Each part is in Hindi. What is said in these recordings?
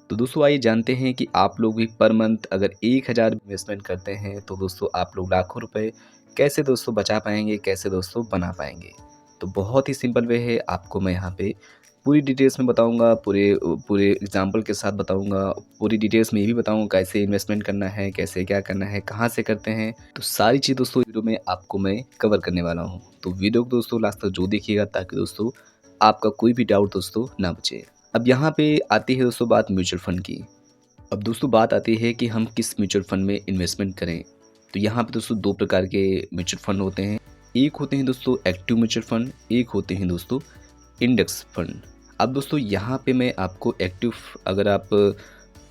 तो दोस्तों आइए जानते हैं कि आप लोग भी पर मंथ अगर 1000 इन्वेस्टमेंट करते हैं तो दोस्तों आप लोग लाखों रुपए कैसे दोस्तों बचा पाएंगे, कैसे दोस्तों बना पाएंगे। तो बहुत ही सिंपल वे है, आपको मैं यहाँ पे पूरी डिटेल्स में बताऊंगा, पूरे पूरे एग्जाम्पल के साथ बताऊंगा। पूरी डिटेल्स में ये भी बताऊंगा कैसे इन्वेस्टमेंट करना है, कैसे क्या करना है, कहाँ से करते हैं। तो सारी चीज़ दोस्तों वीडियो में आपको मैं कवर करने वाला हूँ। तो वीडियो को दोस्तों लास्ट तक जो देखिएगा ताकि दोस्तों आपका कोई भी डाउट दोस्तों ना बचे। अब यहाँ पे आती है दोस्तों बात म्यूचुअल फंड की। अब दोस्तों बात आती है कि हम किस म्यूचुअल फंड में इन्वेस्टमेंट करें। तो यहाँ पे दोस्तों दो प्रकार के म्यूचुअल फंड होते हैं। एक होते हैं दोस्तों एक्टिव म्यूचुअल फंड, एक होते हैं दोस्तों इंडेक्स फंड। अब दोस्तों यहाँ पे मैं आपको एक्टिव, अगर आप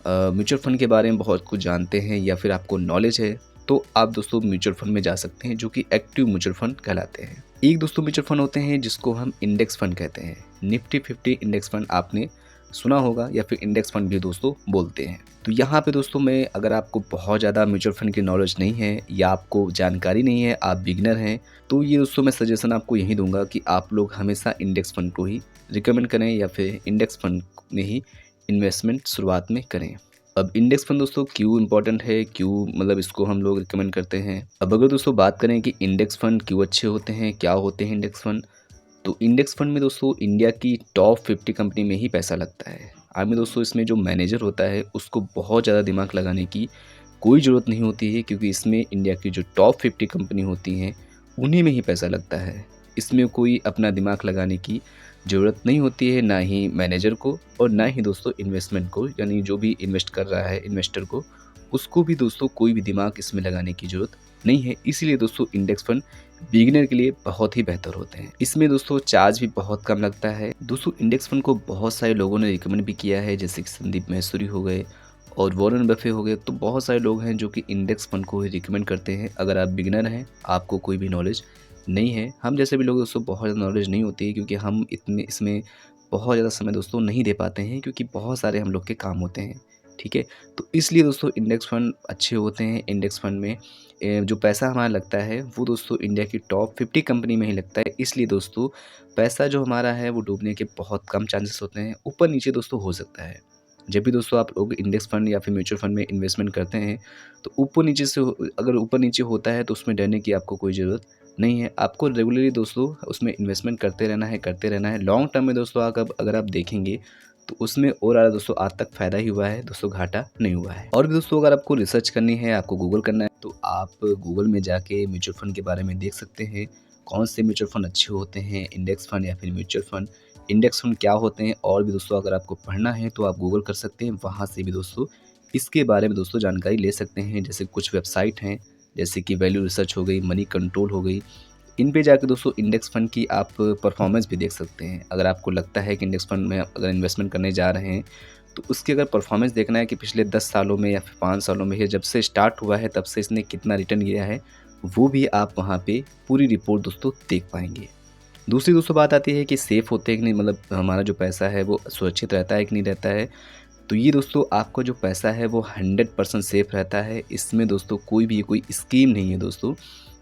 म्यूचुअल फंड के बारे में बहुत कुछ जानते हैं या फिर आपको नॉलेज है तो आप दोस्तों म्यूचुअल फंड में जा सकते हैं जो कि एक्टिव म्यूचुअल फंड कहलाते हैं। एक दोस्तों म्यूचुअल फंड होते हैं जिसको हम इंडेक्स फंड कहते हैं। निफ्टी 50 इंडेक्स फंड आपने सुना होगा या फिर इंडेक्स फंड भी दोस्तों बोलते हैं। तो यहाँ पे दोस्तों मैं, अगर आपको बहुत ज़्यादा म्यूचुअल फंड की नॉलेज नहीं है या आपको जानकारी नहीं है, आप बिगनर हैं, तो ये दोस्तों मैं सजेशन आपको यही दूंगा कि आप लोग हमेशा इंडेक्स फंड को ही रिकमेंड करें या फिर इंडेक्स फंड में ही इन्वेस्टमेंट शुरुआत में करें। अब इंडेक्स फंड दोस्तों क्यों इंपॉर्टेंट है, क्यों मतलब इसको हम लोग रिकमेंड करते हैं। अब अगर दोस्तों बात करें कि इंडेक्स फंड क्यों अच्छे होते हैं, क्या होते हैं इंडेक्स फंड, तो इंडेक्स फंड में दोस्तों इंडिया की टॉप 50 कंपनी में ही पैसा लगता है। आगे दोस्तों इसमें जो मैनेजर होता है उसको बहुत ज़्यादा दिमाग लगाने की कोई ज़रूरत नहीं होती है, क्योंकि इसमें इंडिया की जो टॉप 50 कंपनी होती हैं उन्हीं में ही पैसा लगता है। इसमें कोई अपना दिमाग लगाने की ज़रूरत नहीं होती है, ना ही मैनेजर को और ना ही दोस्तों इन्वेस्टमेंट को, यानी जो भी इन्वेस्ट कर रहा है इन्वेस्टर को, उसको भी दोस्तों कोई भी दिमाग इसमें लगाने की ज़रूरत नहीं है। इसीलिए दोस्तों इंडेक्स फंड बिगिनर के लिए बहुत ही बेहतर होते हैं। इसमें दोस्तों चार्ज भी बहुत कम लगता है। दोस्तों इंडेक्स फंड को बहुत सारे लोगों ने रिकमेंड भी किया है, जैसे कि संदीप मैसूरी हो गए और वॉरेन बफे हो गए। तो बहुत सारे लोग हैं जो कि इंडेक्स फंड को ही रिकमेंड करते हैं। अगर आप बिगिनर हैं, आपको कोई भी नॉलेज नहीं है, हम जैसे भी लोग दोस्तों बहुत ज़्यादा नॉलेज नहीं होती है, क्योंकि हम इतने इसमें बहुत ज़्यादा समय दोस्तों नहीं दे पाते हैं, क्योंकि बहुत सारे हम लोग के काम होते हैं। ठीक है, तो इसलिए दोस्तों इंडेक्स फंड अच्छे होते हैं। इंडेक्स फंड में जो पैसा हमारा लगता है वो दोस्तों इंडिया की टॉप 50 कंपनी में ही लगता है। इसलिए दोस्तों पैसा जो हमारा है वो डूबने के बहुत कम चांसेस होते हैं। ऊपर नीचे दोस्तों हो सकता है। जब भी दोस्तों आप लोग इंडेक्स फंड या फिर म्यूचुअल फंड में इन्वेस्टमेंट करते हैं तो ऊपर नीचे से अगर ऊपर नीचे होता है तो उसमें डरने की आपको कोई ज़रूरत नहीं है। आपको रेगुलरली दोस्तों उसमें इन्वेस्टमेंट करते रहना है, करते रहना है। लॉन्ग टर्म में दोस्तों अगर आप देखेंगे तो उसमें और ज़्यादा दोस्तों आज तक फ़ायदा ही हुआ है दोस्तों, घाटा नहीं हुआ है। और भी दोस्तों अगर आपको रिसर्च करनी है, आपको गूगल करना है, तो आप गूगल में जाके म्यूचुअल फंड के बारे में देख सकते हैं कौन से म्यूचुअल फंड अच्छे होते हैं, इंडेक्स फंड या फिर म्यूचुअल फंड। इंडेक्स फंड क्या होते हैं और भी दोस्तों अगर आपको पढ़ना है तो आप गूगल कर सकते हैं। वहाँ से भी दोस्तों इसके बारे में दोस्तों जानकारी ले सकते हैं। जैसे कुछ वेबसाइट हैं, जैसे कि वैल्यू रिसर्च हो गई, मनी कंट्रोल हो गई। इन पे जाके दोस्तों इंडेक्स फंड की आप परफॉर्मेंस भी देख सकते हैं। अगर आपको लगता है कि इंडेक्स फंड में अगर इन्वेस्टमेंट करने जा रहे हैं तो उसकी अगर परफॉर्मेंस देखना है कि पिछले 10 सालों में या फिर 5 सालों में, या जब से स्टार्ट हुआ है तब से इसने कितना रिटर्न किया है, वो भी आप वहाँ पे पूरी रिपोर्ट दोस्तों देख पाएंगे। दूसरी दोस्तों बात आती है कि सेफ़ होते हैं कि नहीं, मतलब हमारा जो पैसा है वो सुरक्षित रहता है कि नहीं रहता है। तो ये दोस्तों आपका जो पैसा है वो 100% सेफ़ रहता है। इसमें दोस्तों कोई स्कीम नहीं है दोस्तों।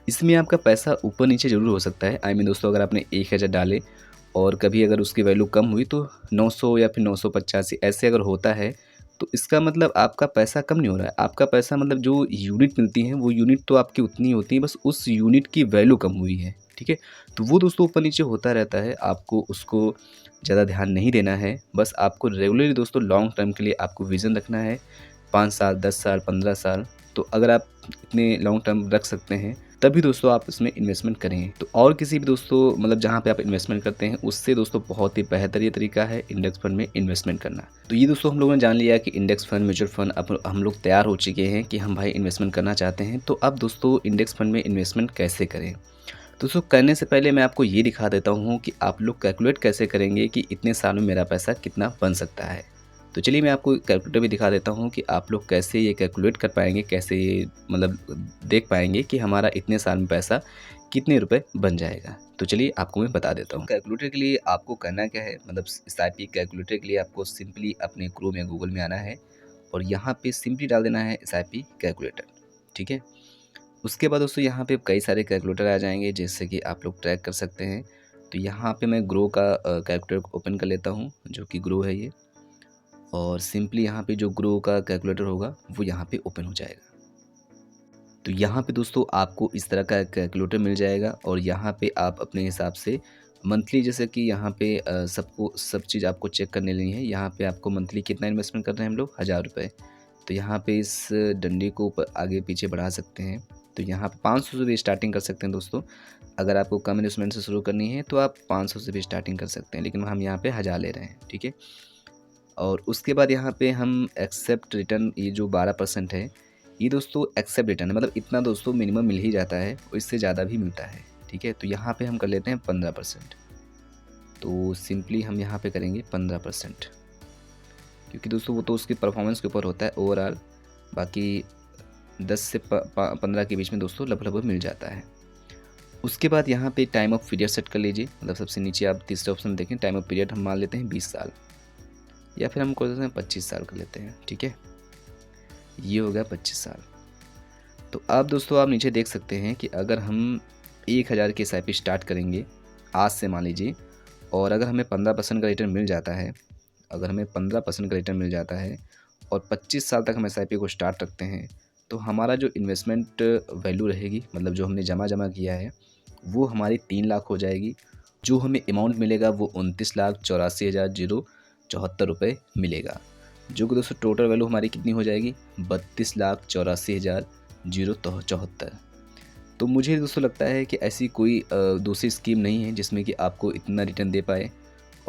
इसमें आपका पैसा ऊपर नीचे ज़रूर हो सकता है। आई मीन दोस्तों अगर आपने 1000 डाले और कभी अगर उसकी वैल्यू कम हुई तो 900 या फिर 985 ऐसे अगर होता है, तो इसका मतलब आपका पैसा कम नहीं हो रहा है। आपका पैसा मतलब जो यूनिट मिलती हैं वो यूनिट तो आपकी उतनी होती है, बस उस यूनिट की वैल्यू कम हुई है। ठीक है, तो वो दोस्तों ऊपर नीचे होता रहता है। आपको उसको ज़्यादा ध्यान नहीं देना है। बस आपको रेगुलरली दोस्तों लॉन्ग टर्म के लिए आपको विज़न रखना है, 5 साल, 10 साल, 15 साल। तो अगर आप इतने लॉन्ग टर्म रख सकते हैं तभी दोस्तों आप इसमें इन्वेस्टमेंट करें। तो और किसी भी दोस्तों मतलब जहाँ पे आप इन्वेस्टमेंट करते हैं उससे दोस्तों बहुत ही बेहतर ये तरीका है इंडेक्स फंड में इन्वेस्टमेंट करना। तो ये दोस्तों हम लोगों ने जान लिया कि इंडेक्स फंड, म्यूचुअल फंड, अब हम लोग तैयार हो चुके हैं कि हम भाई इन्वेस्टमेंट करना चाहते हैं। तो अब दोस्तों इंडेक्स फंड में इन्वेस्टमेंट कैसे करें। दोस्तों करने से पहले मैं आपको ये दिखा देता हूँ कि आप लोग कैलकुलेट कैसे करेंगे कि इतने साल में मेरा पैसा कितना बन सकता है। तो चलिए मैं आपको कैलकुलेटर भी दिखा देता हूँ कि आप लोग कैसे ये कैलकुलेट कर पाएंगे, कैसे ये मतलब देख पाएंगे कि हमारा इतने साल में पैसा कितने रुपए बन जाएगा। तो चलिए आपको मैं बता देता हूँ। कैलकुलेटर के लिए आपको करना क्या है, मतलब SIP कैलकुलेटर के लिए आपको सिंपली अपने क्रोम या गूगल में आना है और यहाँ पे सिंपली डाल देना है SIP कैलकुलेटर। ठीक है, उसके बाद दोस्तों यहाँ पे कई सारे कैलकुलेटर आ जाएंगे जैसे कि आप लोग ट्रैक कर सकते हैं। तो यहाँ पे मैं ग्रो का कैलकुलेटर ओपन कर लेता हूँ, जो कि ग्रो है ये। और सिंपली यहाँ पे जो ग्रो का कैलकुलेटर होगा वो यहाँ पे ओपन हो जाएगा। तो यहाँ पे दोस्तों आपको इस तरह का कैलकुलेटर मिल जाएगा और यहाँ पे आप अपने हिसाब से मंथली, जैसे कि यहाँ पे सब चीज़ आपको चेक करने लेनी है। यहाँ पे आपको मंथली कितना इन्वेस्टमेंट कर रहे हैं हम लोग, 1000 रुपये। तो यहाँ पे इस डंडे को ऊपर आगे पीछे बढ़ा सकते हैं। तो यहाँ पे 500 से भी स्टार्टिंग कर सकते हैं दोस्तों। अगर आपको कम इन्वेस्टमेंट से शुरू करनी है तो आप 500 से भी स्टार्टिंग कर सकते हैं, लेकिन हम यहाँ पे 1000 ले रहे हैं, ठीक है। और उसके बाद यहाँ पे हम एक्सेप्ट रिटर्न, ये जो 12% है, ये दोस्तों एक्सेप्ट रिटर्न है, मतलब इतना दोस्तों मिनिमम मिल ही जाता है और इससे ज़्यादा भी मिलता है, ठीक है। तो यहाँ पे हम कर लेते हैं 15%। तो सिंपली हम यहाँ पे करेंगे 15%, क्योंकि दोस्तों वो तो उसकी परफॉर्मेंस के ऊपर होता है ओवरऑल। बाकी 10 से 15 के बीच में दोस्तों लगभग मिल जाता है। उसके बाद यहाँ पे टाइम ऑफ पीरियड सेट कर लीजिए, मतलब सबसे नीचे आप तीसरे ऑप्शन में देखें, टाइम ऑफ पीरियड हम मान लेते हैं 20 साल, या फिर हम कर देते हैं 25 साल कर लेते हैं, ठीक है। ये हो गया 25 साल। तो अब दोस्तों आप नीचे देख सकते हैं कि अगर हम 1000 की SIP स्टार्ट करेंगे आज से मान लीजिए, और अगर हमें 15% का रिटर्न मिल जाता है, अगर हमें 15% का रिटर्न मिल जाता है और 25 साल तक हम SIP को स्टार्ट रखते हैं, तो हमारा जो इन्वेस्टमेंट वैल्यू रहेगी, मतलब जो हमने जमा किया है, वो हमारी 3 लाख हो जाएगी। जो हमें अमाउंट मिलेगा वो 29,84,074 रुपये मिलेगा, जो कि दोस्तों टोटल वैल्यू हमारी कितनी हो जाएगी, 32,84,074। तो मुझे दोस्तों लगता है कि ऐसी कोई दूसरी स्कीम नहीं है जिसमें कि आपको इतना रिटर्न दे पाए,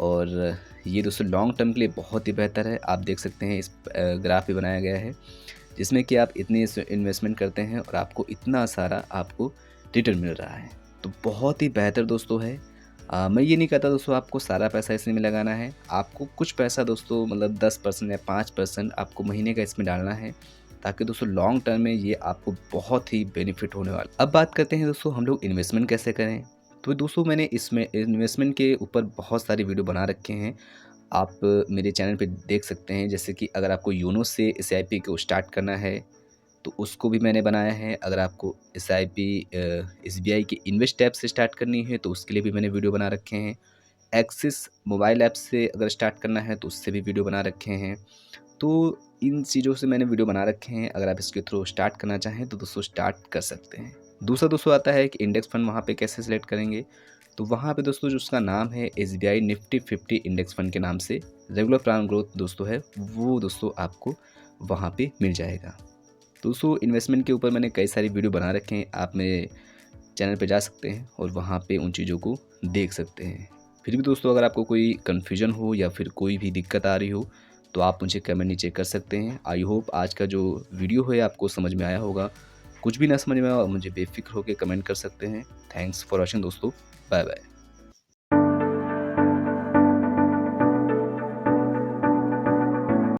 और ये दोस्तों लॉन्ग टर्म के लिए बहुत ही बेहतर है। आप देख सकते हैं इस ग्राफ पे बनाया गया है, जिसमें कि आप इतनी इन्वेस्टमेंट करते हैं और आपको इतना सारा आपको रिटर्न मिल रहा है। तो बहुत ही बेहतर दोस्तों है। मैं ये नहीं कहता दोस्तों आपको सारा पैसा इसमें लगाना है, आपको कुछ पैसा दोस्तों, मतलब 10% या 5% आपको महीने का इसमें डालना है, ताकि दोस्तों लॉन्ग टर्म में ये आपको बहुत ही बेनिफिट होने वाला। अब बात करते हैं दोस्तों हम लोग इन्वेस्टमेंट कैसे करें। तो दोस्तों मैंने इसमें इन्वेस्टमेंट के ऊपर बहुत सारे वीडियो बना रखे हैं, आप मेरे चैनल पे देख सकते हैं। जैसे कि अगर आपको योनो से SIP को स्टार्ट करना है तो उसको भी मैंने बनाया है। अगर आपको SIP SBI के इन्वेस्ट ऐप से स्टार्ट करनी है तो उसके लिए भी मैंने वीडियो बना रखे हैं। एक्सिस मोबाइल ऐप से अगर स्टार्ट करना है तो उससे भी वीडियो बना रखे हैं। तो इन चीज़ों से मैंने वीडियो बना रखे हैं, अगर आप इसके थ्रू स्टार्ट करना चाहें तो दोस्तों स्टार्ट कर सकते हैं। दूसरा दोस्तों आता है कि इंडेक्स फंड वहाँ पे कैसे सिलेक्ट करेंगे। तो वहाँ पे दोस्तों जो उसका नाम है SBI निफ्टी 50 इंडेक्स फंड के नाम से रेगुलर प्लान ग्रोथ दोस्तों है, वो दोस्तों आपको वहाँ पे मिल जाएगा। दोस्तों इन्वेस्टमेंट के ऊपर मैंने कई सारी वीडियो बना रखे हैं, आप मेरे चैनल पे जा सकते हैं और वहाँ पे उन चीज़ों को देख सकते हैं। फिर भी दोस्तों अगर आपको कोई कन्फ्यूजन हो या फिर कोई भी दिक्कत आ रही हो तो आप मुझे कमेंट नीचे कर सकते हैं। आई होप आज का जो वीडियो है आपको समझ में आया होगा। कुछ भी ना समझ में आया मुझे बेफिक्र होकर कमेंट कर सकते हैं। थैंक्स फॉर वॉचिंग दोस्तों, बाय बाय।